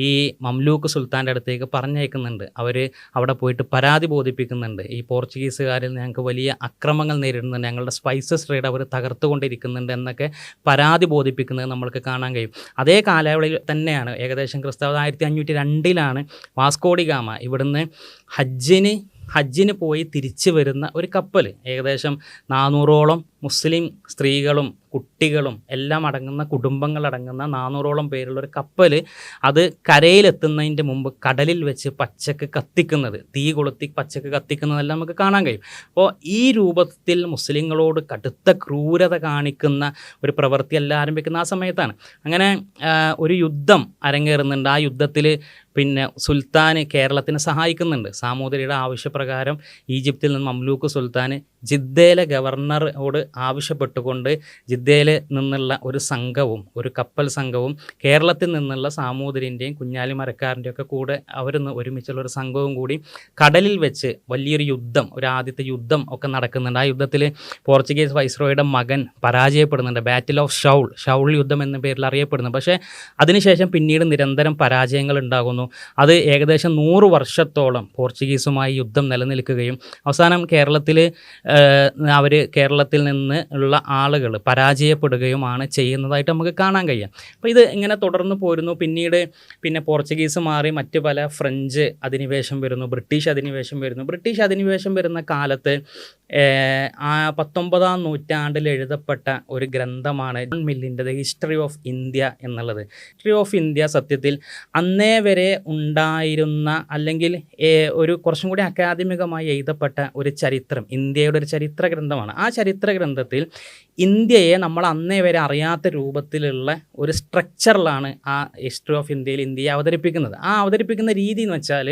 ഈ മംലൂക്ക് സുൽത്താൻ്റെ അടുത്തേക്ക് പറഞ്ഞയക്കുന്നുണ്ട്. അവർ അവിടെ പോയിട്ട് പരാതി ബോധിപ്പിക്കുന്നുണ്ട്, ഈ പോർച്ചുഗീസുകാരിൽ ഞങ്ങൾക്ക് വലിയ അക്രമങ്ങൾ നേരിടുന്നുണ്ട്, ഞങ്ങളുടെ സ്പൈസസ് ട്രേഡ് അവർ തകർത്തുകൊണ്ടിരിക്കുന്നുണ്ട് എന്നൊക്കെ പരാതി ബോധിപ്പിക്കുന്നത് നമ്മൾക്ക് കാണാൻ കഴിയും. അതേ കാലയളവിൽ തന്നെയാണ് ഏകദേശം ക്രിസ്താബ്ദം 1502 വാസ്കോഡി ഗാമ ഇവിടുന്ന് ഹജ്ജിന് പോയി തിരിച്ചു വരുന്ന ഒരു കപ്പൽ ഏകദേശം 400ഓളം മുസ്ലിം സ്ത്രീകളും കുട്ടികളും എല്ലാം അടങ്ങുന്ന കുടുംബങ്ങളടങ്ങുന്ന 400ഓളം പേരുള്ള ഒരു കപ്പൽ അത് കരയിലെത്തുന്നതിൻ്റെ മുമ്പ് കടലിൽ വെച്ച് പച്ചക്ക് കത്തിക്കുന്നത്, തീ കൊളുത്തി പച്ചക്ക് കത്തിക്കുന്നതെല്ലാം നമുക്ക് കാണാൻ കഴിയും. അപ്പോൾ ഈ രൂപത്തിൽ മുസ്ലിങ്ങളോട് കടുത്ത ക്രൂരത കാണിക്കുന്ന ഒരു പ്രവൃത്തിയെല്ലാം ആരംഭിക്കുന്ന ആ സമയത്താണ്. അങ്ങനെ ഒരു യുദ്ധം അരങ്ങേറുന്നുണ്ട്. ആ യുദ്ധത്തിൽ സുൽത്താൻ കേരളത്തിനെ സഹായിക്കുന്നുണ്ട്. സാമൂതിരിയുടെ ആവശ്യപ്രകാരം ഈജിപ്തിൽ നിന്ന് മംലൂക്ക് സുൽത്താൻ ജിദ്ദയിലെ ഗവർണറോട് ആവശ്യപ്പെട്ടുകൊണ്ട് ജിദ്ദയിൽ നിന്നുള്ള ഒരു കപ്പൽ സംഘവും കേരളത്തിൽ നിന്നുള്ള സാമൂതിരിൻ്റെയും കുഞ്ഞാലി മരക്കാരൻ്റെയും ഒക്കെ കൂടെ ഒരുമിച്ചുള്ള ഒരു സംഘവും കൂടി കടലിൽ വെച്ച് വലിയൊരു യുദ്ധം, ആദ്യത്തെ യുദ്ധം ഒക്കെ നടക്കുന്നുണ്ട്. ആ യുദ്ധത്തിൽ പോർച്ചുഗീസ് വൈസ്രോയുടെ മകൻ പരാജയപ്പെടുന്നുണ്ട്. ബാറ്റിൽ ഓഫ് ഷൗൾ യുദ്ധം എന്ന പേരിൽ അറിയപ്പെടുന്നു. പക്ഷേ അതിനുശേഷം പിന്നീട് നിരന്തരം പരാജയങ്ങൾ ഉണ്ടാകുന്നു. അത് ഏകദേശം 100 വർഷത്തോളം പോർച്ചുഗീസുമായി യുദ്ധം നിലനിൽക്കുകയും അവസാനം കേരളത്തിൽ നിന്ന് ഉള്ള ആളുകൾ പരാജയപ്പെടുകയുമാണ് ചെയ്യുന്നതായിട്ട് നമുക്ക് കാണാൻ കഴിയും. അപ്പോൾ ഇത് ഇങ്ങനെ തുടർന്ന് പോരുന്നു. പിന്നെ പോർച്ചുഗീസ് മാറി മറ്റ് പല ഫ്രഞ്ച് അധിനിവേശം വരുന്നു, ബ്രിട്ടീഷ് അധിനിവേശം വരുന്ന കാലത്ത് 19-ാം നൂറ്റാണ്ടിൽ എഴുതപ്പെട്ട ഒരു ഗ്രന്ഥമാണ് ജോൺ മില്ലിൻ്റെ ദ ഹിസ്റ്ററി ഓഫ് ഇന്ത്യ എന്നുള്ളത്. ഹിസ്റ്ററി ഓഫ് ഇന്ത്യ സത്യത്തിൽ അന്നേ വരെ ഉണ്ടായിരുന്ന അല്ലെങ്കിൽ ഒരു കുറച്ചും കൂടി അക്കാദമികമായി എഴുതപ്പെട്ട ഒരു ചരിത്രം, ഇന്ത്യയുടെ ഒരു ചരിത്ര ഗ്രന്ഥമാണ്. ആ ചരിത്ര ഗ്രന്ഥത്തിൽ ഇന്ത്യയെ നമ്മൾ അന്നേ വരെ അറിയാത്ത രൂപത്തിലുള്ള ഒരു സ്ട്രക്ചറിലാണ് ആ ഹിസ്റ്ററി ഓഫ് ഇന്ത്യയിൽ ഇന്ത്യയെ അവതരിപ്പിക്കുന്നത്. ആ അവതരിപ്പിക്കുന്ന രീതി എന്ന് വെച്ചാൽ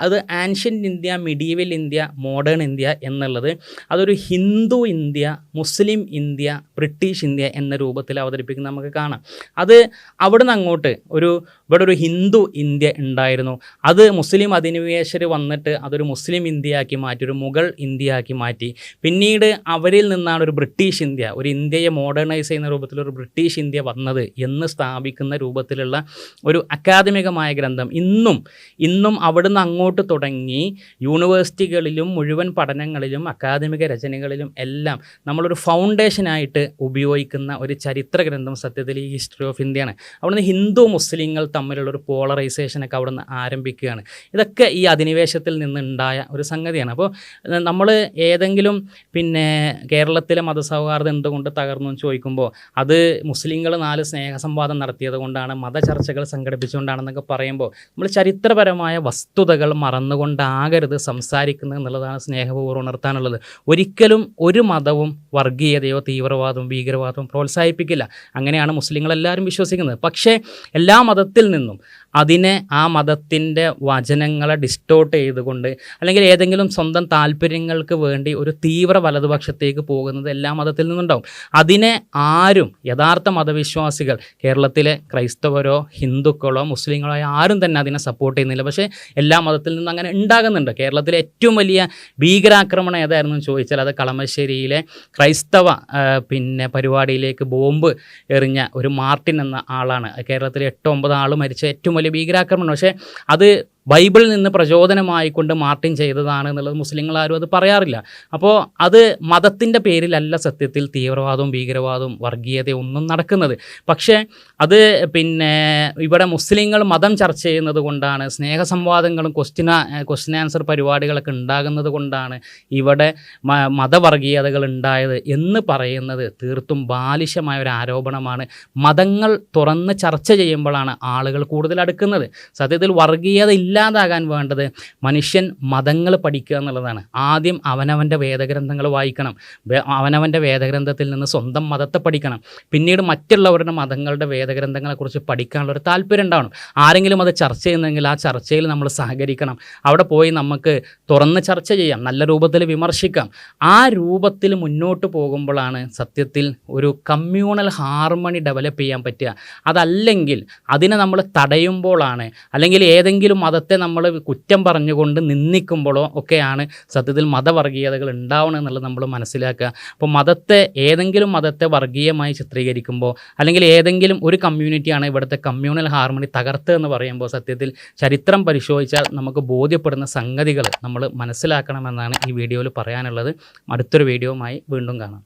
അത് ancient India, medieval India, modern India എന്നുള്ളത് അതൊരു ഹിന്ദു ഇന്ത്യ, മുസ്ലിം ഇന്ത്യ, ബ്രിട്ടീഷ് ഇന്ത്യ എന്ന രൂപത്തിൽ അവതരിപ്പിക്കുന്നത് നമുക്ക് കാണാം. അത് അവിടുന്ന് അങ്ങോട്ട് ഇവിടെ ഒരു ഹിന്ദു ഇന്ത്യ ഉണ്ടായിരുന്നു. അത് മുസ്ലിം അധിനിവേശർ വന്നിട്ട് അതൊരു മുസ്ലിം ഇന്ത്യയാക്കി മാറ്റി, ഒരു മുഗൾ ഇന്ത്യയാക്കി മാറ്റി. പിന്നീട് അവരിൽ നിന്നാണ് ഒരു ബ്രിട്ടീഷ് ഇന്ത്യ, ഒരു ഇന്ത്യയെ മോഡേണൈസ് ചെയ്യുന്ന രൂപത്തിലൊരു ബ്രിട്ടീഷ് ഇന്ത്യ വന്നത് എന്ന് സ്ഥാപിക്കുന്ന രൂപത്തിലുള്ള ഒരു അക്കാദമികമായ ഗ്രന്ഥം ഇന്നും അവിടുന്ന് അങ്ങോട്ട് തുടങ്ങി യൂണിവേഴ്സിറ്റികളിലും മുഴുവൻ പഠനങ്ങളിലും അക്കാദമിക രചനകളിലും എല്ലാം നമ്മളൊരു ഫൗണ്ടേഷനായിട്ട് ഉപയോഗിക്കുന്ന ഒരു ചരിത്ര ഗ്രന്ഥം സത്യത്തിൽ ഈ ഹിസ്റ്ററി ഓഫ് ഇന്ത്യയാണ്. അവിടുന്ന് ഹിന്ദു മുസ്ലിങ്ങൾ തമ്മിലുള്ളൊരു പോളറൈസേഷനൊക്കെ അവിടുന്ന് ആരംഭിക്കുകയാണ്. ഇതൊക്കെ ഈ അധിനിവേശത്തിൽ നിന്നുണ്ടായ ഒരു സംഗതിയാണ്. അപ്പോൾ നമ്മൾ ഏതെങ്കിലും കേരളത്തിലെ മതസൗഹാർദ്ദം എന്തുകൊണ്ട് തകർന്നു എന്ന് ചോദിക്കുമ്പോൾ അത് മുസ്ലിങ്ങൾ 4 സ്നേഹസംവാദം നടത്തിയത് കൊണ്ടാണ്, മതചർച്ചകൾ സംഘടിപ്പിച്ചുകൊണ്ടാണെന്നൊക്കെ പറയുമ്പോൾ നമ്മൾ ചരിത്രപരമായ വസ്തുതകൾ മറന്നുകൊണ്ടാകരുത് സംസാരിക്കുന്നത് എന്നുള്ളതാണ് സ്നേഹപൂർവ്വം ഉണർത്താനുള്ളത്. ഒരിക്കലും ഒരു മതവും വർഗീയതയോ തീവ്രവാദവും ഭീകരവാദവും പ്രോത്സാഹിപ്പിക്കില്ല. അങ്ങനെയാണ് മുസ്ലിങ്ങളെല്ലാവരും വിശ്വസിക്കുന്നത്. പക്ഷേ എല്ലാ മതത്തിൽ നിന്നും ആ മതത്തിൻ്റെ വചനങ്ങളെ ഡിസ്റ്റോർട്ട് ചെയ്തുകൊണ്ട് അല്ലെങ്കിൽ ഏതെങ്കിലും സ്വന്തം താല്പര്യങ്ങൾക്ക് വേണ്ടി ഒരു തീവ്ര വലതുപക്ഷത്തേക്ക് പോകുന്നത് എല്ലാ മതത്തിൽ നിന്നുണ്ടാവും. അതിനെ ആരും, യഥാർത്ഥ മതവിശ്വാസികൾ, കേരളത്തിലെ ക്രൈസ്തവരോ ഹിന്ദുക്കളോ മുസ്ലിങ്ങളോ ആരും തന്നെ അതിനെ സപ്പോർട്ട് ചെയ്യുന്നില്ല. പക്ഷേ എല്ലാ മതത്തിൽ നിന്നും അങ്ങനെ ഉണ്ടാകുന്നുണ്ട്. കേരളത്തിലെ ഏറ്റവും വലിയ ഭീകരാക്രമണം ഏതായിരുന്നു എന്ന് ചോദിച്ചാൽ അത് കളമശ്ശേരിയിലെ ക്രൈസ്തവ പരിപാടിയിലേക്ക് ബോംബ് എറിഞ്ഞ ഒരു മാർട്ടിൻ എന്ന ആളാണ്. കേരളത്തിലെ 8-9 ആൾ മരിച്ച ഏറ്റവും വലിയ ഭീകരാക്രമണം. പക്ഷേ അത് ബൈബിളിൽ നിന്ന് പ്രചോദനമായിക്കൊണ്ട് മാർട്ടിൻ ചെയ്തതാണ് എന്നുള്ളത് മുസ്ലിങ്ങളാരും അത് പറയാറില്ല. അപ്പോൾ അത് മതത്തിൻ്റെ പേരിലല്ല സത്യത്തിൽ തീവ്രവാദവും ഭീകരവാദവും വർഗീയതയും ഒന്നും നടക്കുന്നത്. പക്ഷേ അത് ഇവിടെ മുസ്ലിങ്ങൾ മതം ചർച്ച ചെയ്യുന്നത് കൊണ്ടാണ്, സ്നേഹസംവാദങ്ങളും ക്വസ്റ്റ്യൻ ആൻസർ പരിപാടികളൊക്കെ ഉണ്ടാകുന്നത് കൊണ്ടാണ് ഇവിടെ മതവർഗീയതകൾ ഉണ്ടായത് എന്ന് പറയുന്നത് തീർത്തും ബാലിശമായ ഒരു ആരോപണമാണ്. മതങ്ങൾ തുറന്ന് ചർച്ച ചെയ്യുമ്പോഴാണ് ആളുകൾ കൂടുതൽ അടുക്കുന്നത്. സത്യത്തിൽ വർഗീയത ഇല്ലാതാകാൻ വേണ്ടത് മനുഷ്യൻ മതങ്ങൾ പഠിക്കുക എന്നുള്ളതാണ്. ആദ്യം അവനവൻ്റെ വേദഗ്രന്ഥങ്ങൾ വായിക്കണം, അവനവൻ്റെ വേദഗ്രന്ഥത്തിൽ നിന്ന് സ്വന്തം മതത്തെ പഠിക്കണം, പിന്നീട് മറ്റുള്ളവരുടെ മതങ്ങളുടെ വേദഗ്രന്ഥങ്ങളെക്കുറിച്ച് പഠിക്കാനുള്ളൊരു താല്പര്യം ഉണ്ടാവണം. ആരെങ്കിലും അത് ചർച്ച ചെയ്യുന്നെങ്കിൽ ആ ചർച്ചയിൽ നമ്മൾ സഹകരിക്കണം. അവിടെ പോയി നമുക്ക് തുറന്ന് ചർച്ച ചെയ്യാം, നല്ല രൂപത്തിൽ വിമർശിക്കാം. ആ രൂപത്തിൽ മുന്നോട്ട് പോകുമ്പോഴാണ് സത്യത്തിൽ ഒരു കമ്മ്യൂണൽ ഹാർമണി ഡെവലപ്പ് ചെയ്യാൻ പറ്റുക. അതല്ലെങ്കിൽ അതിനെ നമ്മൾ തടയുമ്പോഴാണ്, അല്ലെങ്കിൽ ഏതെങ്കിലും മതത്തെ നമ്മൾ കുറ്റം പറഞ്ഞുകൊണ്ട് നിന്ദിക്കുമ്പോഴോ ഒക്കെയാണ് സത്യത്തിൽ മതവർഗീയതകൾ ഉണ്ടാവണം എന്നുള്ളത് നമ്മൾ മനസ്സിലാക്കുക. അപ്പോൾ ഏതെങ്കിലും മതത്തെ വർഗീയമായി ചിത്രീകരിക്കുമ്പോൾ അല്ലെങ്കിൽ ഏതെങ്കിലും ഒരു കമ്മ്യൂണിറ്റിയാണ് ഇവിടുത്തെ കമ്മ്യൂണൽ ഹാർമണി തകർത്തതെന്ന് പറയുമ്പോൾ സത്യത്തിൽ ചരിത്രം പരിശോധിച്ചാൽ നമുക്ക് ബോധ്യപ്പെടുന്ന സംഗതികൾ നമ്മൾ മനസ്സിലാക്കണമെന്നാണ് ഈ വീഡിയോയിൽ പറയാനുള്ളത്. അടുത്തൊരു വീഡിയോയുമായി വീണ്ടും കാണാം.